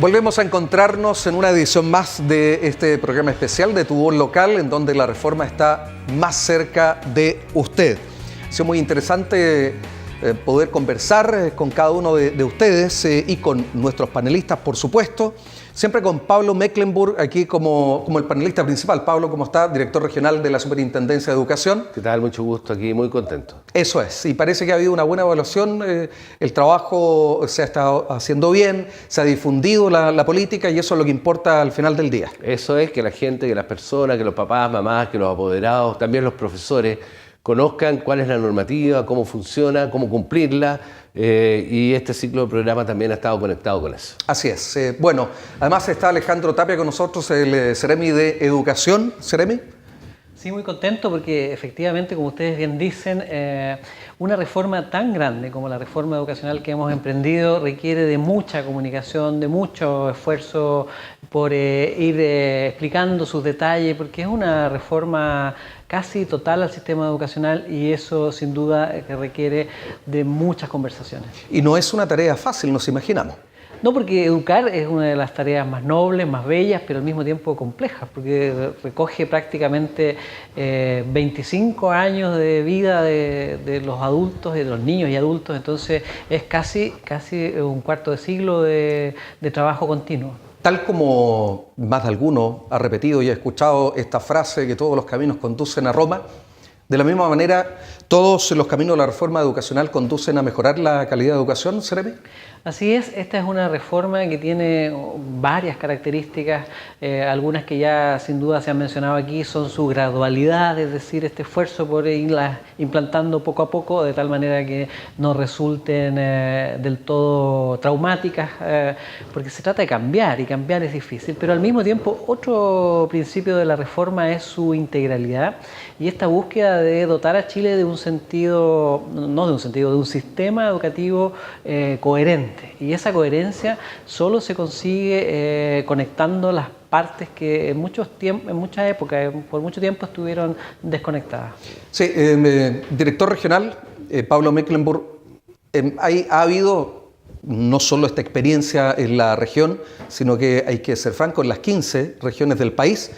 Volvemos a encontrarnos en una edición más de este programa especial de Tu Voz Local, en donde la reforma está más cerca de usted. Ha sido muy interesante poder conversar con cada uno de ustedes y con nuestros panelistas, por supuesto. Siempre con Pablo Mecklenburg aquí como el panelista principal. Pablo, ¿cómo está? Director regional de la Superintendencia de Educación. ¿Qué tal? Mucho gusto aquí, muy contento. Eso es, y parece que ha habido una buena evaluación, el trabajo se ha estado haciendo bien, se ha difundido la política y eso es lo que importa al final del día. Eso es, que la gente, que las personas, que los papás, mamás, que los apoderados, también los profesores, conozcan cuál es la normativa, cómo funciona, cómo cumplirla, y este ciclo de programa también ha estado conectado con eso. Así es. Bueno, además está Alejandro Tapia con nosotros, el Ceremi de Educación. ¿Ceremi? Sí, muy contento porque efectivamente, como ustedes bien dicen, una reforma tan grande como la reforma educacional que hemos emprendido requiere de mucha comunicación, de mucho esfuerzo por ir explicando sus detalles, porque es una reforma casi total al sistema educacional y eso sin duda que requiere de muchas conversaciones. Y no es una tarea fácil, nos imaginamos. No, porque educar es una de las tareas más nobles, más bellas, pero al mismo tiempo complejas, porque recoge prácticamente 25 años de vida de los adultos, de los niños y adultos, entonces es casi un cuarto de siglo de trabajo continuo. Tal como más de alguno ha repetido y ha escuchado esta frase que todos los caminos conducen a Roma, de la misma manera, ¿todos los caminos de la reforma educacional conducen a mejorar la calidad de educación, Ceremi? Así es, esta es una reforma que tiene varias características, algunas que ya sin duda se han mencionado aquí son su gradualidad, es decir, este esfuerzo por irlas implantando poco a poco de tal manera que no resulten del todo traumáticas, porque se trata de cambiar y cambiar es difícil, pero al mismo tiempo otro principio de la reforma es su integralidad y esta búsqueda de dotar a Chile de un sentido, no de un sentido, de un sistema educativo coherente. Y esa coherencia solo se consigue conectando las partes que en muchas épocas, por mucho tiempo estuvieron desconectadas. Sí, director regional, Pablo Mecklenburg, ha habido no solo esta experiencia en la región, sino que hay que ser franco, en las 15 regiones del país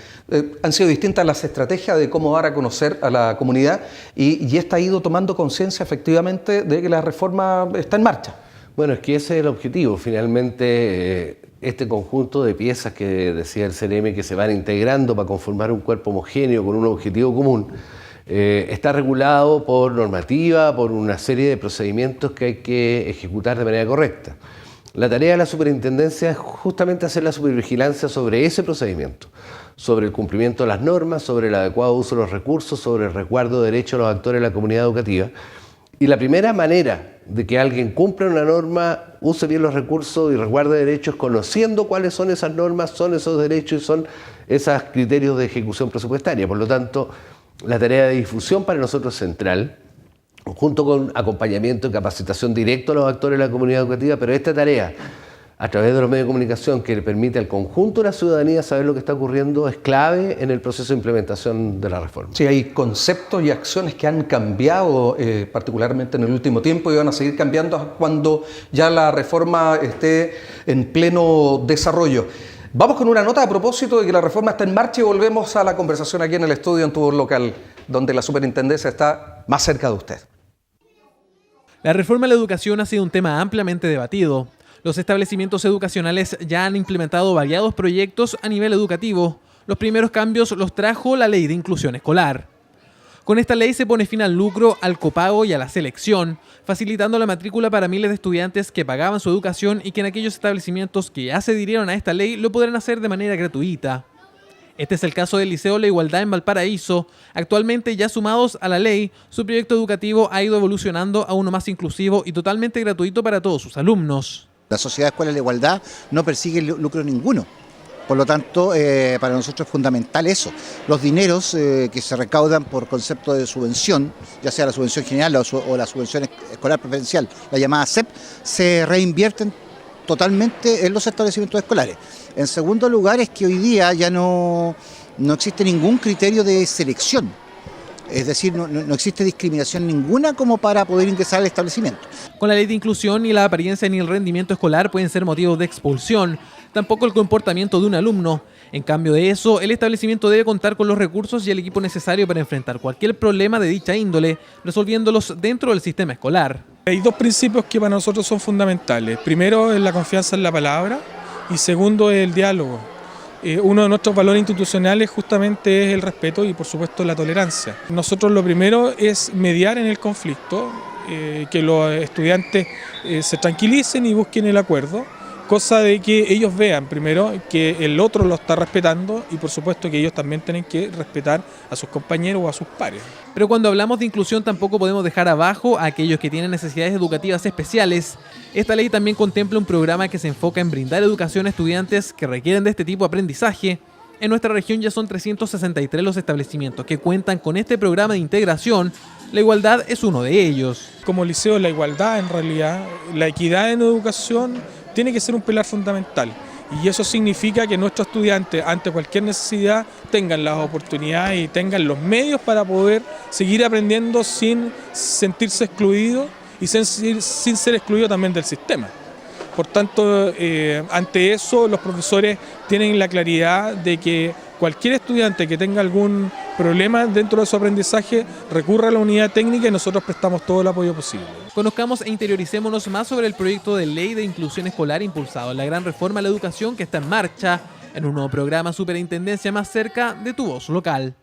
han sido distintas las estrategias de cómo dar a conocer a la comunidad y esta ha ido tomando conciencia efectivamente de que la reforma está en marcha. Bueno, es que ese es el objetivo, finalmente este conjunto de piezas que decía el CNM que se van integrando para conformar un cuerpo homogéneo con un objetivo común, está regulado por normativa, por una serie de procedimientos que hay que ejecutar de manera correcta. La tarea de la superintendencia es justamente hacer la supervigilancia sobre ese procedimiento, sobre el cumplimiento de las normas, sobre el adecuado uso de los recursos, sobre el resguardo de derechos de los actores de la comunidad educativa. Y la primera manera de que alguien cumpla una norma, use bien los recursos y resguarde derechos, conociendo cuáles son esas normas, son esos derechos y son esos criterios de ejecución presupuestaria. Por lo tanto, la tarea de difusión para nosotros es central, junto con acompañamiento y capacitación directo a los actores de la comunidad educativa, pero esta tarea, a través de los medios de comunicación que le permite al conjunto de la ciudadanía saber lo que está ocurriendo, es clave en el proceso de implementación de la reforma. Sí, hay conceptos y acciones que han cambiado particularmente en el último tiempo y van a seguir cambiando cuando ya la reforma esté en pleno desarrollo. Vamos con una nota a propósito de que la reforma está en marcha y volvemos a la conversación aquí en el estudio en Tu Voz Local, donde la superintendencia está más cerca de usted. La reforma a la educación ha sido un tema ampliamente debatido. Los establecimientos educacionales ya han implementado variados proyectos a nivel educativo. Los primeros cambios los trajo la Ley de Inclusión Escolar. Con esta ley se pone fin al lucro, al copago y a la selección, facilitando la matrícula para miles de estudiantes que pagaban su educación y que en aquellos establecimientos que ya se adhirieron a esta ley lo podrán hacer de manera gratuita. Este es el caso del Liceo La Igualdad en Valparaíso. Actualmente, ya sumados a la ley, su proyecto educativo ha ido evolucionando a uno más inclusivo y totalmente gratuito para todos sus alumnos. La Sociedad Escuela de la Igualdad no persigue lucro ninguno. Por lo tanto, para nosotros es fundamental eso. Los dineros que se recaudan por concepto de subvención, ya sea la subvención general o la subvención escolar preferencial, la llamada SEP, se reinvierten totalmente en los establecimientos escolares. En segundo lugar, es que hoy día ya no existe ningún criterio de selección. Es decir, no existe discriminación ninguna como para poder ingresar al establecimiento. Con la ley de inclusión, ni la apariencia ni el rendimiento escolar pueden ser motivos de expulsión, tampoco el comportamiento de un alumno. En cambio de eso, el establecimiento debe contar con los recursos y el equipo necesario para enfrentar cualquier problema de dicha índole, resolviéndolos dentro del sistema escolar. Hay dos principios que para nosotros son fundamentales. Primero es la confianza en la palabra y segundo es el diálogo. Uno de nuestros valores institucionales justamente es el respeto y por supuesto la tolerancia. Nosotros lo primero es mediar en el conflicto, que los estudiantes se tranquilicen y busquen el acuerdo, cosa de que ellos vean primero que el otro lo está respetando y por supuesto que ellos también tienen que respetar a sus compañeros o a sus pares. Pero cuando hablamos de inclusión tampoco podemos dejar abajo a aquellos que tienen necesidades educativas especiales. Esta ley también contempla un programa que se enfoca en brindar educación a estudiantes que requieren de este tipo de aprendizaje. En nuestra región ya son 363 los establecimientos que cuentan con este programa de integración. La igualdad es uno de ellos. Como liceo, la igualdad en realidad, la equidad en educación tiene que ser un pilar fundamental y eso significa que nuestros estudiantes ante cualquier necesidad tengan las oportunidades y tengan los medios para poder seguir aprendiendo sin sentirse excluidos y sin ser excluidos también del sistema. Por tanto, ante eso los profesores tienen la claridad de que cualquier estudiante que tenga algún problema dentro de su aprendizaje recurra a la unidad técnica y nosotros prestamos todo el apoyo posible. Conozcamos e interioricémonos más sobre el proyecto de ley de inclusión escolar impulsado en la gran reforma a la educación que está en marcha en un nuevo programa Superintendencia más cerca de tu voz local.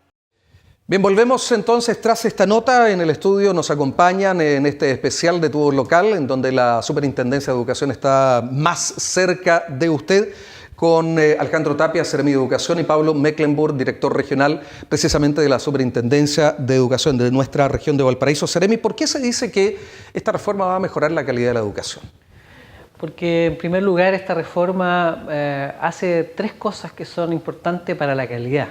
Bien, volvemos entonces tras esta nota. En el estudio nos acompañan en este especial de Tu Voz Local, en donde la Superintendencia de Educación está más cerca de usted, con Alejandro Tapia, Seremi de Educación, y Pablo Mecklenburg, director regional precisamente de la Superintendencia de Educación de nuestra región de Valparaíso. Seremi, ¿por qué se dice que esta reforma va a mejorar la calidad de la educación? Porque en primer lugar esta reforma hace tres cosas que son importantes para la calidad.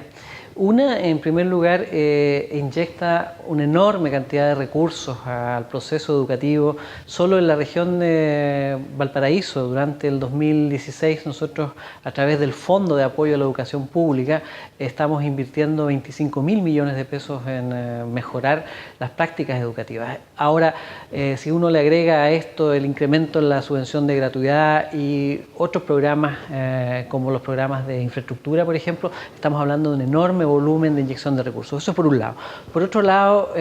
Una, en primer lugar, inyecta una enorme cantidad de recursos al proceso educativo. Solo en la región de Valparaíso, durante el 2016, nosotros, a través del Fondo de Apoyo a la Educación Pública, estamos invirtiendo 25.000 millones de pesos en mejorar las prácticas educativas. Ahora, si uno le agrega a esto el incremento en la subvención de gratuidad y otros programas, como los programas de infraestructura, por ejemplo, estamos hablando de un enorme volumen de inyección de recursos. Eso por un lado. Por otro lado,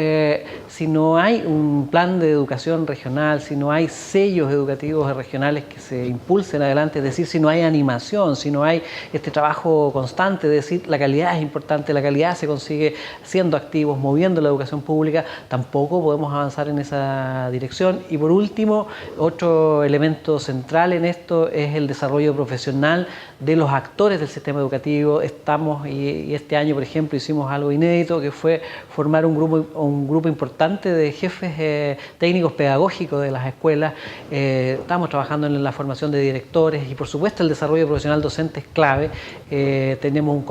si no hay un plan de educación regional, si no hay sellos educativos regionales que se impulsen adelante, es decir, si no hay animación, si no hay este trabajo constante, es decir, la calidad es importante, la calidad se consigue siendo activos, moviendo la educación pública, tampoco podemos avanzar en esa dirección. Y por último, otro elemento central en esto es el desarrollo profesional de los actores del sistema educativo. Estamos, y este año, por ejemplo, hicimos algo inédito, que fue formar un grupo importante de jefes técnicos pedagógicos de las escuelas. Estamos trabajando en la formación de directores y, por supuesto, el desarrollo profesional docente es clave. Tenemos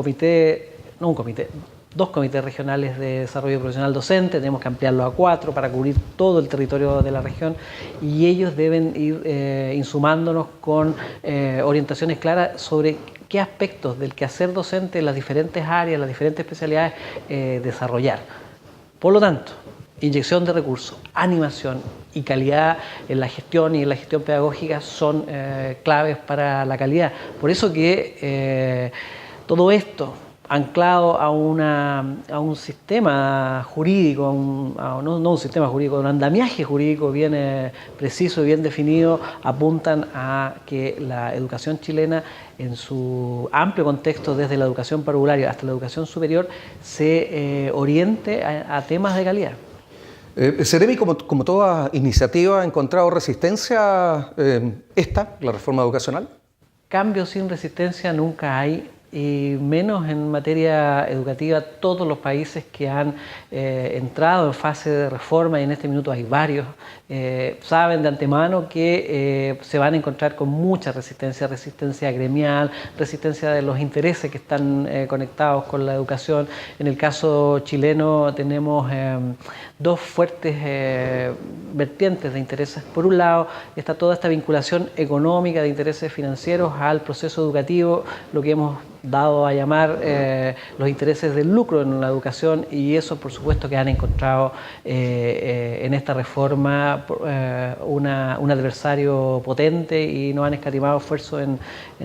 dos comités regionales de desarrollo profesional docente, tenemos que ampliarlo a 4 para cubrir todo el territorio de la región, y ellos deben ir insumándonos con orientaciones claras sobre qué aspectos del quehacer docente en las diferentes áreas, las diferentes especialidades desarrollar. Por lo tanto, inyección de recursos, animación y calidad en la gestión y en la gestión pedagógica son claves para la calidad. Por eso que todo esto, anclado a un sistema jurídico, no un sistema jurídico, un andamiaje jurídico bien preciso y bien definido, apuntan a que la educación chilena, en su amplio contexto, desde la educación parvularia hasta la educación superior, se oriente a temas de calidad. Seremi, como toda iniciativa, ¿ha encontrado resistencia la reforma educacional? Cambio sin resistencia nunca hay. Y menos en materia educativa. Todos los países que han entrado en fase de reforma, y en este minuto hay varios, saben de antemano que se van a encontrar con mucha resistencia gremial, resistencia de los intereses que están conectados con la educación. En el caso chileno tenemos dos fuertes vertientes de intereses. Por un lado está toda esta vinculación económica de intereses financieros al proceso educativo, lo que hemos dado a llamar los intereses del lucro en la educación, y eso por supuesto que han encontrado en esta reforma un adversario potente y no han escatimado esfuerzo en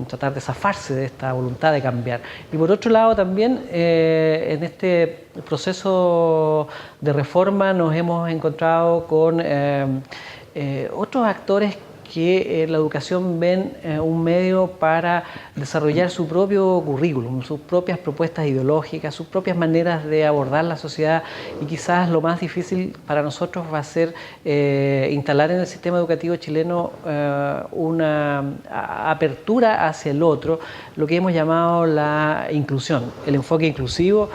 tratar de zafarse de esta voluntad de cambiar. Y por otro lado también en este proceso de reforma nos hemos encontrado con otros actores que en la educación ven un medio para desarrollar su propio currículum, sus propias propuestas ideológicas, sus propias maneras de abordar la sociedad, y quizás lo más difícil para nosotros va a ser instalar en el sistema educativo chileno una apertura hacia el otro, lo que hemos llamado la inclusión. El enfoque inclusivo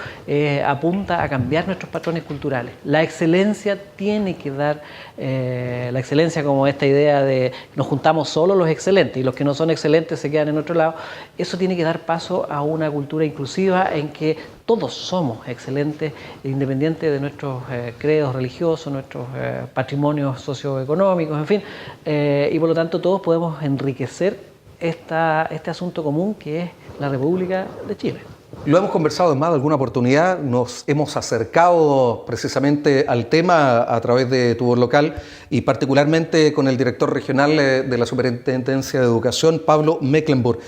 apunta a cambiar nuestros patrones culturales. La excelencia tiene que dar, la excelencia como esta idea de nos juntamos solo los excelentes y los que no son excelentes se quedan en otro lado, eso tiene que dar paso a una cultura inclusiva en que todos somos excelentes, independiente de nuestros credos religiosos, nuestros patrimonios socioeconómicos, en fin, y por lo tanto todos podemos enriquecer este asunto común que es la República de Chile. Lo hemos conversado en más de alguna oportunidad, nos hemos acercado precisamente al tema a través de Tu Voz Local y particularmente con el director regional de la Superintendencia de Educación, Pablo Mecklenburg.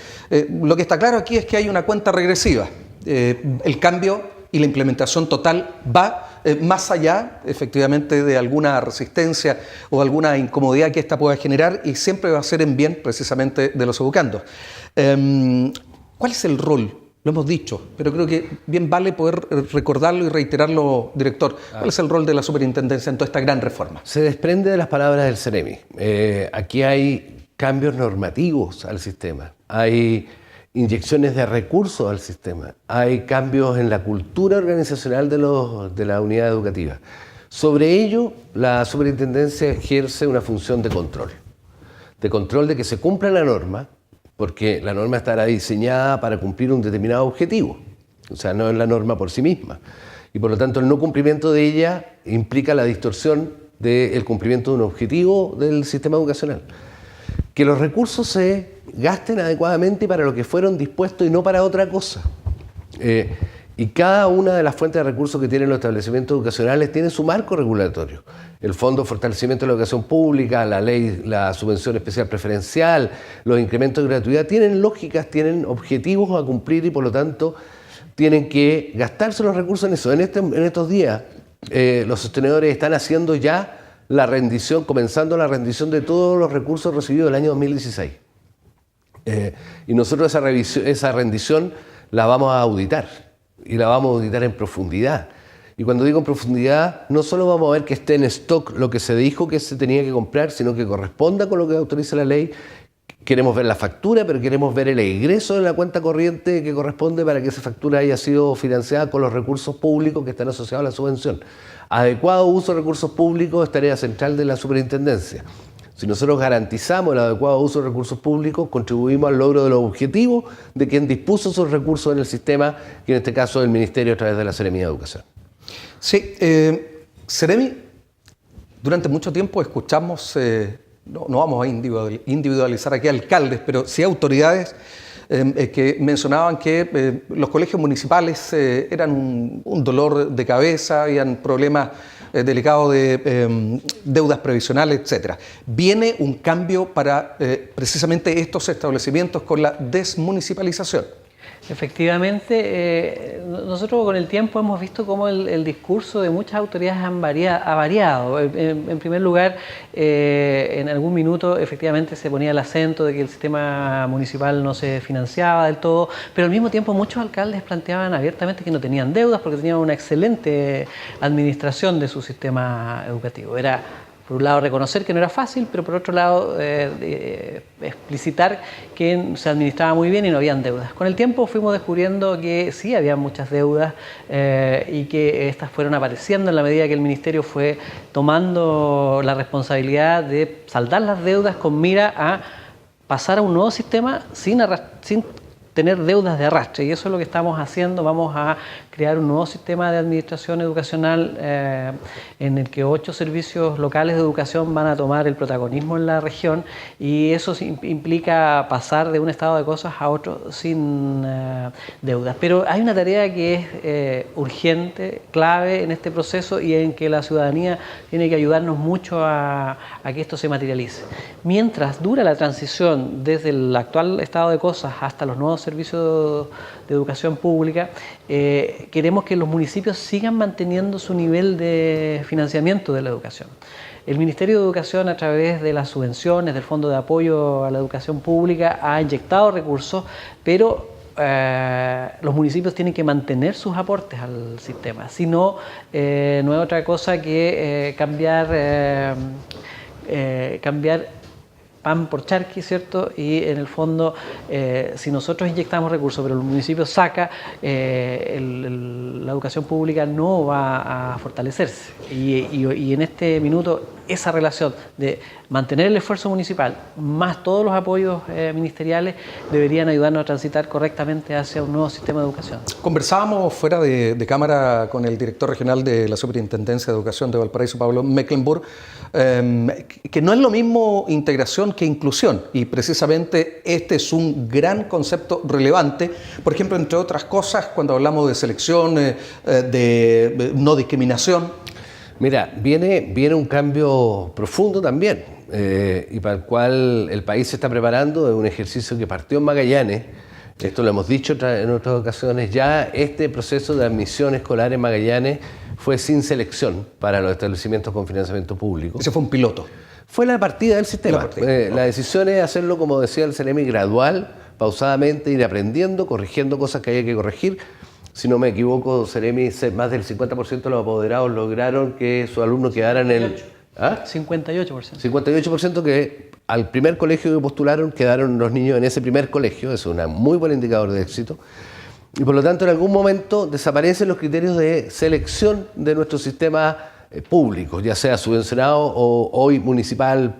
Lo que está claro aquí es que hay una cuenta regresiva. El cambio y la implementación total va más allá, efectivamente, de alguna resistencia o alguna incomodidad que esta pueda generar, y siempre va a ser en bien precisamente de los educandos. ¿Cuál es el rol? Lo hemos dicho, pero creo que bien vale poder recordarlo y reiterarlo, director. ¿Cuál es el rol de la superintendencia en toda esta gran reforma? Se desprende de las palabras del CEREMI. Aquí hay cambios normativos al sistema, hay inyecciones de recursos al sistema, hay cambios en la cultura organizacional de la unidad educativa. Sobre ello, la superintendencia ejerce una función de control de que se cumpla la norma, porque la norma estará diseñada para cumplir un determinado objetivo, o sea, no es la norma por sí misma. Y por lo tanto, el no cumplimiento de ella implica la distorsión del cumplimiento de un objetivo del sistema educacional. Que los recursos se gasten adecuadamente para lo que fueron dispuestos y no para otra cosa. Y cada una de las fuentes de recursos que tienen los establecimientos educacionales tiene su marco regulatorio. El Fondo de Fortalecimiento de la Educación Pública, la ley, la subvención especial preferencial, los incrementos de gratuidad, tienen lógicas, tienen objetivos a cumplir y por lo tanto tienen que gastarse los recursos en eso. En estos días los sostenedores están haciendo ya la rendición, comenzando la rendición de todos los recursos recibidos del año 2016. Y nosotros esa rendición la vamos a auditar. Y la vamos a auditar en profundidad. Y cuando digo en profundidad, no solo vamos a ver que esté en stock lo que se dijo que se tenía que comprar, sino que corresponda con lo que autoriza la ley. Queremos ver la factura, pero queremos ver el egreso de la cuenta corriente que corresponde para que esa factura haya sido financiada con los recursos públicos que están asociados a la subvención. Adecuado uso de recursos públicos es tarea central de la superintendencia. Si nosotros garantizamos el adecuado uso de recursos públicos, contribuimos al logro de los objetivos de quien dispuso esos recursos en el sistema, que en este caso es el Ministerio a través de la Seremía de Educación. Sí, Seremi, durante mucho tiempo escuchamos, no vamos a individualizar aquí alcaldes, pero sí autoridades que mencionaban que los colegios municipales eran un dolor de cabeza, habían problemas delicados de deudas previsionales, etc. Viene un cambio para precisamente estos establecimientos con la desmunicipalización. Efectivamente, nosotros con el tiempo hemos visto cómo el discurso de muchas autoridades ha variado. En primer lugar, en algún minuto efectivamente se ponía el acento de que el sistema municipal no se financiaba del todo, pero al mismo tiempo muchos alcaldes planteaban abiertamente que no tenían deudas porque tenían una excelente administración de su sistema educativo. Era, por un lado, reconocer que no era fácil, pero por otro lado, explicitar que se administraba muy bien y no habían deudas. Con el tiempo fuimos descubriendo que sí había muchas deudas y que estas fueron apareciendo en la medida que el Ministerio fue tomando la responsabilidad de saldar las deudas con mira a pasar a un nuevo sistema sin tener deudas de arrastre, y eso es lo que estamos haciendo. Vamos a crear un nuevo sistema de administración educacional en el que 8 servicios locales de educación van a tomar el protagonismo en la región, y eso implica pasar de un estado de cosas a otro sin deudas. Pero hay una tarea que es urgente, clave en este proceso, y en que la ciudadanía tiene que ayudarnos mucho a que esto se materialice. Mientras dura la transición desde el actual estado de cosas hasta los nuevos servicios de educación pública, queremos que los municipios sigan manteniendo su nivel de financiamiento de la educación. El Ministerio de Educación, a través de las subvenciones del Fondo de Apoyo a la Educación Pública, ha inyectado recursos, pero los municipios tienen que mantener sus aportes al sistema. Si no, no es otra cosa que cambiar pan por charqui, ¿cierto? Y en el fondo, si nosotros inyectamos recursos, pero el municipio saca, la educación pública no va a fortalecerse. Y en este minuto, esa relación de mantener el esfuerzo municipal más todos los apoyos ministeriales deberían ayudarnos a transitar correctamente hacia un nuevo sistema de educación. Conversábamos fuera de cámara con el director regional de la Superintendencia de Educación de Valparaíso, Pablo Mecklenburg, que no es lo mismo integración que inclusión, y precisamente este es un gran concepto relevante, por ejemplo, entre otras cosas, cuando hablamos de selección, de no discriminación. Mira, viene un cambio profundo también, y para el cual el país se está preparando. Es un ejercicio que partió en Magallanes. Esto lo hemos dicho en otras ocasiones. Ya este proceso de admisión escolar en Magallanes fue sin selección para los establecimientos con financiamiento público. Ese fue un piloto. Fue la partida del sistema. La decisión es hacerlo, como decía el CEREMI, gradual, pausadamente, ir aprendiendo, corrigiendo cosas que haya que corregir. Si no me equivoco, CEREMI, más del 50% de los apoderados lograron que sus alumnos quedaran en el... ¿Ah? 58%. 58% que al primer colegio que postularon quedaron los niños en ese primer colegio. Es un muy buen indicador de éxito. Y por lo tanto, en algún momento desaparecen los criterios de selección de nuestro sistema público, ya sea subvencionado o hoy municipal.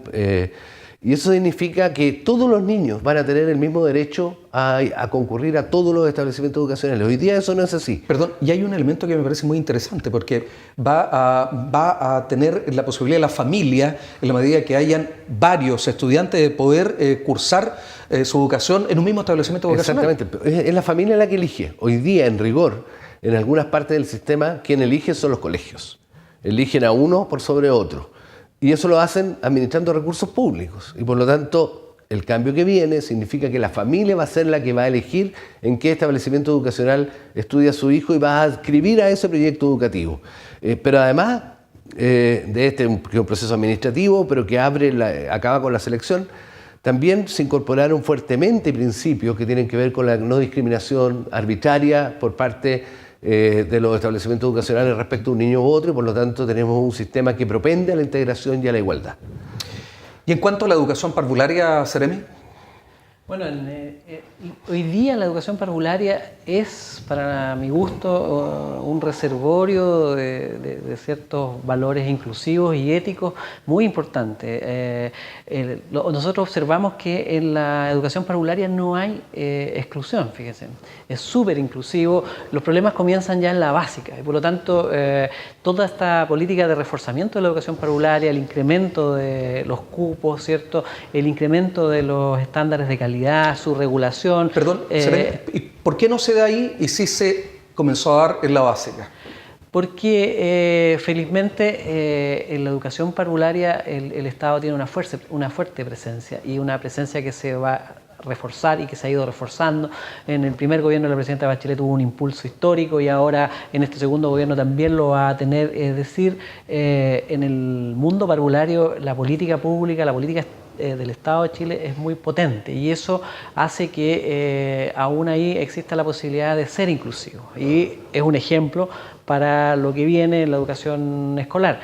Y eso significa que todos los niños van a tener el mismo derecho a concurrir a todos los establecimientos educacionales. Hoy día eso no es así. Perdón, y hay un elemento que me parece muy interesante, porque va a tener la posibilidad de la familia, en la medida que hayan varios estudiantes, de poder cursar su educación en un mismo establecimiento educacional. Exactamente, es la familia la que elige. Hoy día, en rigor, en algunas partes del sistema, quien elige son los colegios. Eligen a uno por sobre otro. Y eso lo hacen administrando recursos públicos. Y por lo tanto, el cambio que viene significa que la familia va a ser la que va a elegir en qué establecimiento educacional estudia su hijo y va a adscribir a ese proyecto educativo. Pero además de este, que es un proceso administrativo, pero que acaba con la selección, también se incorporaron fuertemente principios que tienen que ver con la no discriminación arbitraria por parte de los establecimientos educacionales respecto a un niño u otro, y por lo tanto tenemos un sistema que propende a la integración y a la igualdad. ¿Y en cuanto a la educación parvularia, CEREMI? Bueno, hoy día la educación parvularia es, para mi gusto, un reservorio de ciertos valores inclusivos y éticos muy importante. Nosotros observamos que en la educación parvularia no hay exclusión, fíjense. Es súper inclusivo. Los problemas comienzan ya en la básica, y por lo tanto toda esta política de reforzamiento de la educación parvularia, el incremento de los cupos, ¿cierto? El incremento de los estándares de calidad, su regulación. Perdón, ¿y por qué no se da ahí y sí se comenzó a dar en la básica? Porque felizmente en la educación parvularia el Estado tiene una fuerte presencia, y una presencia que se va a reforzar y que se ha ido reforzando. En el primer gobierno de la presidenta Bachelet tuvo un impulso histórico, y ahora en este segundo gobierno también lo va a tener. Es decir, en el mundo parvulario la política pública, la política del Estado de Chile es muy potente, y eso hace que aún ahí exista la posibilidad de ser inclusivo, y es un ejemplo para lo que viene en la educación escolar.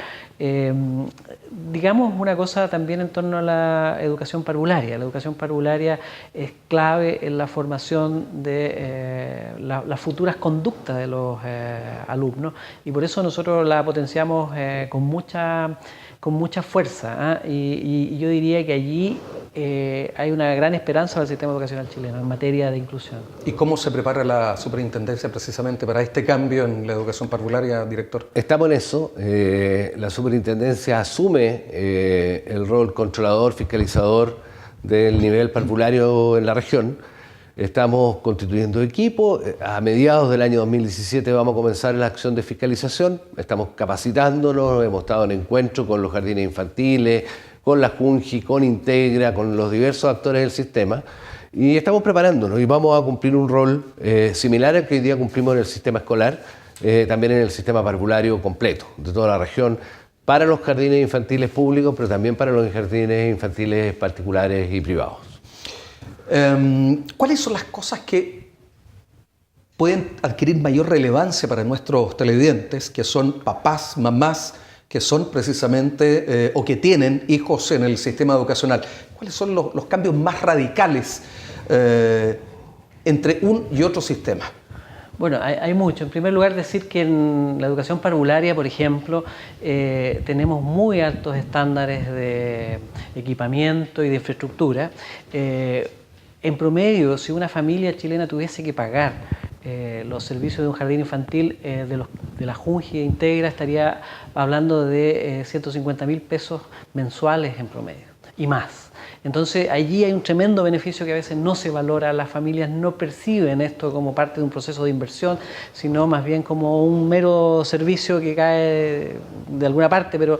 Digamos una cosa también en torno a la educación parvularia. La educación parvularia es clave en la formación de las futuras conductas de los alumnos, y por eso nosotros la potenciamos con mucha fuerza, y yo diría que allí hay una gran esperanza para el sistema educacional chileno en materia de inclusión. ¿Y cómo se prepara la superintendencia precisamente para este cambio en la educación parvularia, director? Estamos en eso. La superintendencia asume el rol controlador, fiscalizador del nivel parvulario en la región. Estamos constituyendo equipo. A mediados del año 2017 vamos a comenzar la acción de fiscalización. Estamos capacitándonos, hemos estado en encuentro con los jardines infantiles, con la Junji, con Integra, con los diversos actores del sistema, y estamos preparándonos y vamos a cumplir un rol similar al que hoy día cumplimos en el sistema escolar, también en el sistema parvulario completo de toda la región, para los jardines infantiles públicos, pero también para los jardines infantiles particulares y privados. ¿Cuáles son las cosas que pueden adquirir mayor relevancia para nuestros televidentes, que son papás, mamás, que son precisamente o que tienen hijos en el sistema educacional? ¿Cuáles son los cambios más radicales entre un y otro sistema? Bueno, hay mucho. En primer lugar, decir que en la educación parvularia, por ejemplo, tenemos muy altos estándares de equipamiento y de infraestructura. En promedio, si una familia chilena tuviese que pagar los servicios de un jardín infantil de la Junji Integra, estaría hablando de 150.000 pesos mensuales en promedio y más. Entonces allí hay un tremendo beneficio que a veces no se valora, las familias no perciben esto como parte de un proceso de inversión, sino más bien como un mero servicio que cae de alguna parte, pero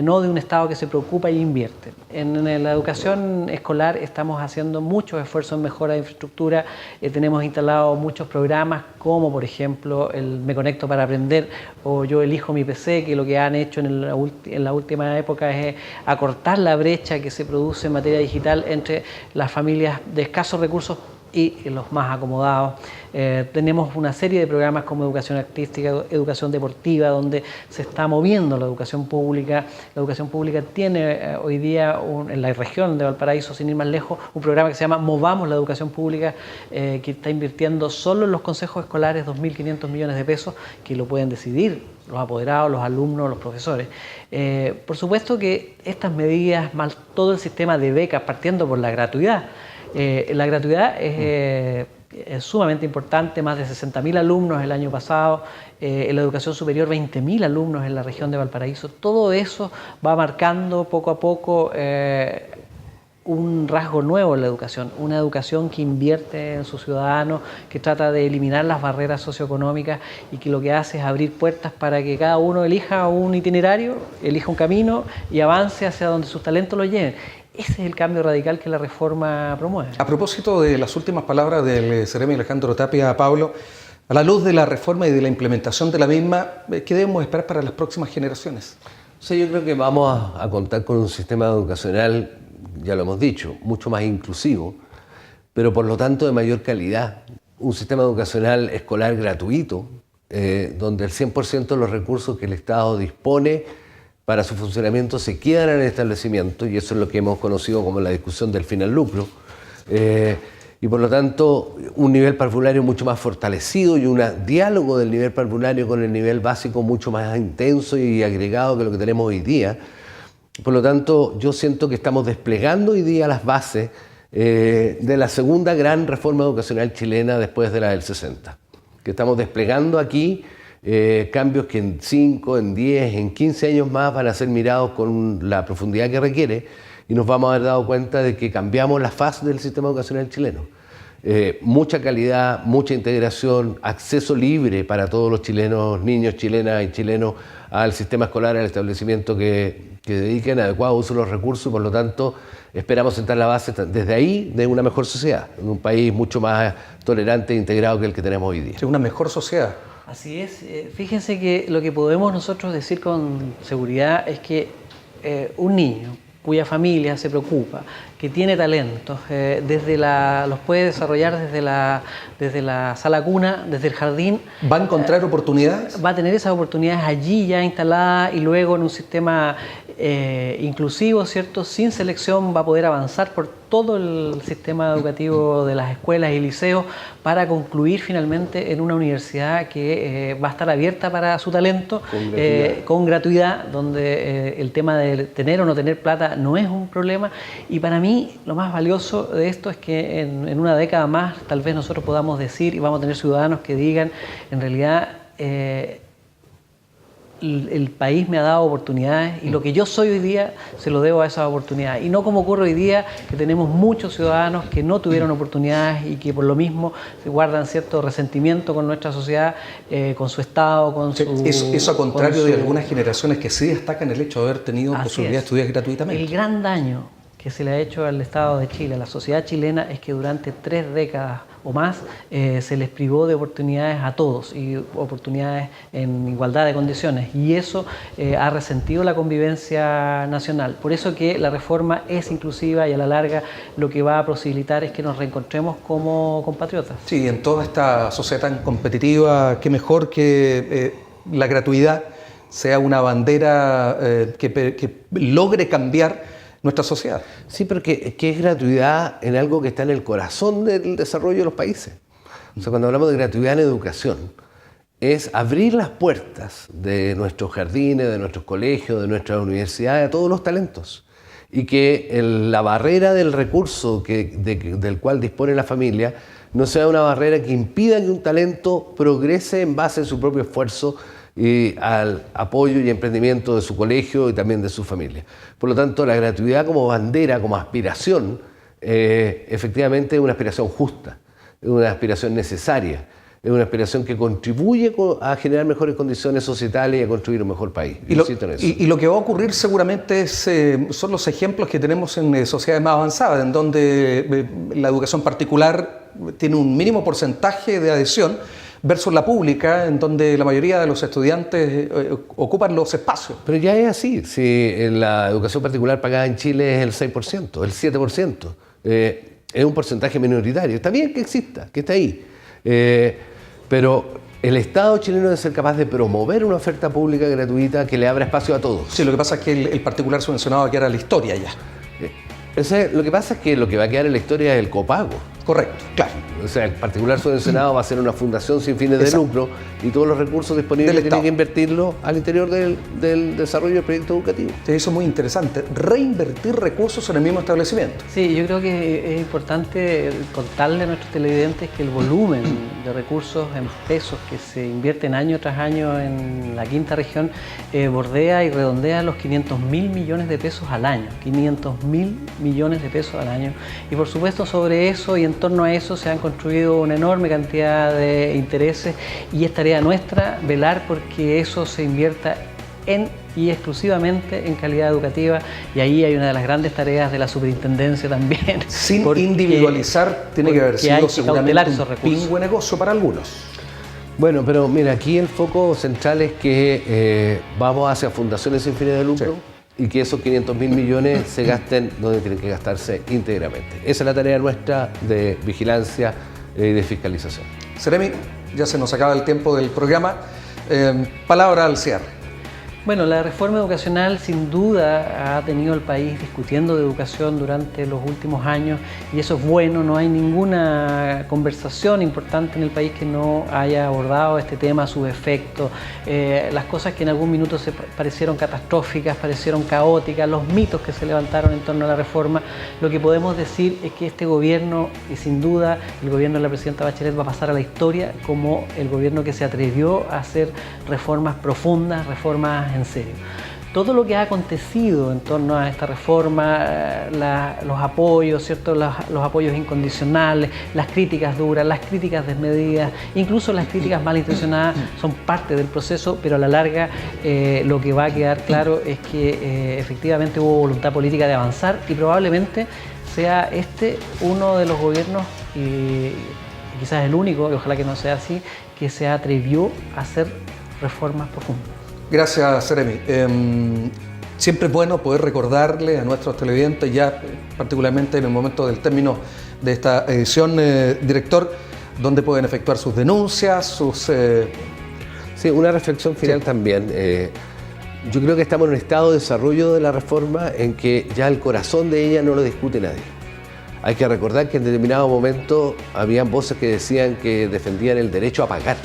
no de un Estado que se preocupa y invierte. En la educación escolar estamos haciendo muchos esfuerzos en mejora de infraestructura, tenemos instalados muchos programas como por ejemplo el Me Conecto para Aprender o Yo Elijo Mi PC, que lo que han hecho en la última época es acortar la brecha que se produce en materia digital entre las familias de escasos recursos y los más acomodados. Tenemos una serie de programas como educación artística, educación deportiva, donde se está moviendo la educación pública. La educación pública tiene hoy día en la región de Valparaíso, sin ir más lejos, un programa que se llama Movamos la Educación Pública, que está invirtiendo solo en los consejos escolares 2.500 millones de pesos, que lo pueden decidir los apoderados, los alumnos, los profesores. Por supuesto que estas medidas, más todo el sistema de becas, partiendo por la gratuidad. La gratuidad es sumamente importante, más de 60.000 alumnos el año pasado, en la educación superior 20.000 alumnos en la región de Valparaíso. Todo eso va marcando poco a poco un rasgo nuevo en la educación, una educación que invierte en sus ciudadanos, que trata de eliminar las barreras socioeconómicas y que lo que hace es abrir puertas para que cada uno elija un itinerario, elija un camino y avance hacia donde sus talentos lo lleven. Ese es el cambio radical que la reforma promueve. A propósito de las últimas palabras del Ceremi Alejandro Tapia, Pablo, a la luz de la reforma y de la implementación de la misma, ¿qué debemos esperar para las próximas generaciones? O sea, yo creo que vamos a contar con un sistema educacional, ya lo hemos dicho, mucho más inclusivo, pero por lo tanto de mayor calidad. Un sistema educacional escolar gratuito, donde el 100% de los recursos que el Estado dispone para su funcionamiento se quedan en el establecimiento, y eso es lo que hemos conocido como la discusión del fin al lucro, y por lo tanto un nivel parvulario mucho más fortalecido y un diálogo del nivel parvulario con el nivel básico mucho más intenso y agregado que lo que tenemos hoy día. Por lo tanto, yo siento que estamos desplegando hoy día las bases de la segunda gran reforma educacional chilena después de la del 60, que estamos desplegando aquí cambios que en 5, en 10, en 15 años más van a ser mirados con la profundidad que requiere, y nos vamos a haber dado cuenta de que cambiamos la faz del sistema educacional chileno. Mucha calidad, mucha integración, acceso libre para todos los chilenos, niños, chilenas y chilenos al sistema escolar, al establecimiento que dediquen adecuado uso de los recursos, y por lo tanto esperamos sentar la base desde ahí de una mejor sociedad, en un país mucho más tolerante e integrado que el que tenemos hoy día. Es una mejor sociedad. Así es. Fíjense que lo que podemos nosotros decir con seguridad es que un niño cuya familia se preocupa, que tiene talentos, los puede desarrollar desde la sala cuna, desde el jardín. ¿Va a encontrar oportunidades? Va a tener esas oportunidades allí ya instaladas, y luego en un sistema inclusivo, ¿cierto? Sin selección, va a poder avanzar por todo el sistema educativo de las escuelas y liceos para concluir finalmente en una universidad que va a estar abierta para su talento con gratuidad, donde el tema de tener o no tener plata no es un problema. Y para mí lo más valioso de esto es que en una década más tal vez nosotros podamos decir y vamos a tener ciudadanos que digan, en realidad el país me ha dado oportunidades y lo que yo soy hoy día se lo debo a esas oportunidades. Y no como ocurre hoy día, que tenemos muchos ciudadanos que no tuvieron oportunidades y que por lo mismo se guardan cierto resentimiento con nuestra sociedad, con su Estado, con su... Eso a contrario de algunas generaciones que sí destacan el hecho de haber tenido posibilidad de estudiar gratuitamente. El gran daño que se le ha hecho al Estado de Chile, a la sociedad chilena, es que durante 3 décadas o más se les privó de oportunidades a todos y oportunidades en igualdad de condiciones, y eso ha resentido la convivencia nacional. Por eso que la reforma es inclusiva y a la larga lo que va a posibilitar es que nos reencontremos como compatriotas. Sí, en toda esta sociedad tan competitiva, qué mejor que la gratuidad sea una bandera que logre cambiar nuestra sociedad. Sí, pero que es gratuidad en algo que está en el corazón del desarrollo de los países. O sea, cuando hablamos de gratuidad en educación, es abrir las puertas de nuestros jardines, de nuestros colegios, de nuestras universidades a todos los talentos. Y que la barrera del recurso del cual dispone la familia no sea una barrera que impida que un talento progrese en base a su propio esfuerzo y al apoyo y emprendimiento de su colegio y también de su familia. Por lo tanto, la gratuidad como bandera, como aspiración, efectivamente es una aspiración justa, es una aspiración necesaria, es una aspiración que contribuye a generar mejores condiciones societales y a construir un mejor país. Y lo que va a ocurrir seguramente son los ejemplos que tenemos en sociedades más avanzadas, en donde la educación particular tiene un mínimo porcentaje de adhesión, versus la pública, en donde la mayoría de los estudiantes ocupan los espacios. Pero ya es así. Si la educación particular pagada en Chile es el 6%, el 7%, es un porcentaje minoritario. Está bien que exista, que está ahí. Pero el Estado chileno debe ser capaz de promover una oferta pública gratuita que le abra espacio a todos. Sí, lo que pasa es que el particular subvencionado va a quedar a la historia ya. Lo que pasa es que lo que va a quedar en la historia es el copago. Correcto, claro. O sea, el particular subvencionado va a ser una fundación sin fines de lucro y todos los recursos disponibles tienen que invertirlo al interior del desarrollo del proyecto educativo. Eso es muy interesante, reinvertir recursos en el mismo establecimiento. Sí, yo creo que es importante contarle a nuestros televidentes que el volumen de recursos en pesos que se invierten año tras año en la quinta región bordea y redondea los 500.000 millones de pesos al año. 500.000 millones de pesos al año. Y por supuesto sobre eso y en torno a eso se han construido una enorme cantidad de intereses y es tarea nuestra velar porque eso se invierta en y exclusivamente en calidad educativa, y ahí hay una de las grandes tareas de la superintendencia también. Sin individualizar, tiene que haber sido seguramente un pingüe negocio para algunos. Bueno, pero mira, aquí el foco central es que vamos hacia fundaciones sin fines de lucro. Sí. Y que esos 500.000 millones se gasten donde tienen que gastarse íntegramente. Esa es la tarea nuestra de vigilancia y de fiscalización. Seremi, ya se nos acaba el tiempo del programa. Palabra al cierre. Bueno, la reforma educacional sin duda ha tenido al país discutiendo de educación durante los últimos años y eso es bueno, no hay ninguna conversación importante en el país que no haya abordado este tema, sus efectos, las cosas que en algún minuto se parecieron catastróficas, parecieron caóticas, los mitos que se levantaron en torno a la reforma. Lo que podemos decir es que este gobierno, y sin duda el gobierno de la presidenta Bachelet, va a pasar a la historia como el gobierno que se atrevió a hacer reformas profundas, reformas en serio. Todo lo que ha acontecido en torno a esta reforma, los apoyos, ¿cierto? Los apoyos incondicionales, las críticas duras, las críticas desmedidas, incluso las críticas malintencionadas son parte del proceso, pero a la larga lo que va a quedar claro es que efectivamente hubo voluntad política de avanzar y probablemente sea este uno de los gobiernos, y quizás el único, y ojalá que no sea así, que se atrevió a hacer reformas profundas. Gracias, Seremi. Siempre es bueno poder recordarle a nuestros televidentes, ya particularmente en el momento del término de esta edición, director, dónde pueden efectuar sus denuncias, sus... Sí, una reflexión final también. Yo creo que estamos en un estado de desarrollo de la reforma en que ya el corazón de ella no lo discute nadie. Hay que recordar que en determinado momento habían voces que decían que defendían el derecho a pagar.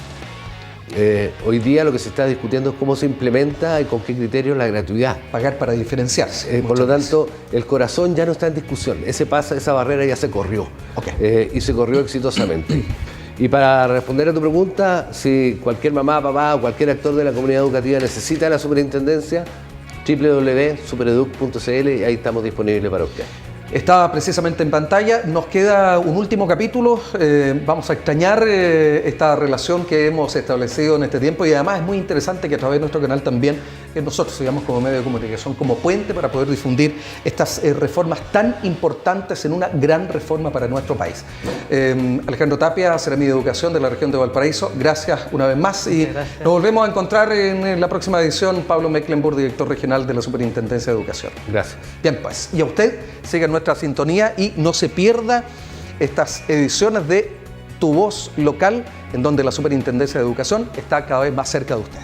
Hoy día lo que se está discutiendo es cómo se implementa y con qué criterios la gratuidad. Pagar para diferenciarse. Por lo tanto, el corazón ya no está en discusión. Esa barrera ya se corrió. Y se corrió exitosamente. Y para responder a tu pregunta, si cualquier mamá, papá o cualquier actor de la comunidad educativa necesita la superintendencia, www.supereduc.cl y ahí estamos disponibles para usted. Está precisamente en pantalla. Nos queda un último capítulo. Vamos a extrañar esta relación que hemos establecido en este tiempo y además es muy interesante que a través de nuestro canal también nosotros sigamos como medio de comunicación, como puente para poder difundir estas reformas tan importantes en una gran reforma para nuestro país. Alejandro Tapia, Seremi de Educación de la región de Valparaíso, gracias una vez más y nos volvemos a encontrar en la próxima edición. Pablo Mecklenburg, director regional de la Superintendencia de Educación. Gracias. Bien, pues, y a usted siga nuestra sintonía y no se pierda estas ediciones de Tu Voz Local, en donde la Superintendencia de Educación está cada vez más cerca de usted.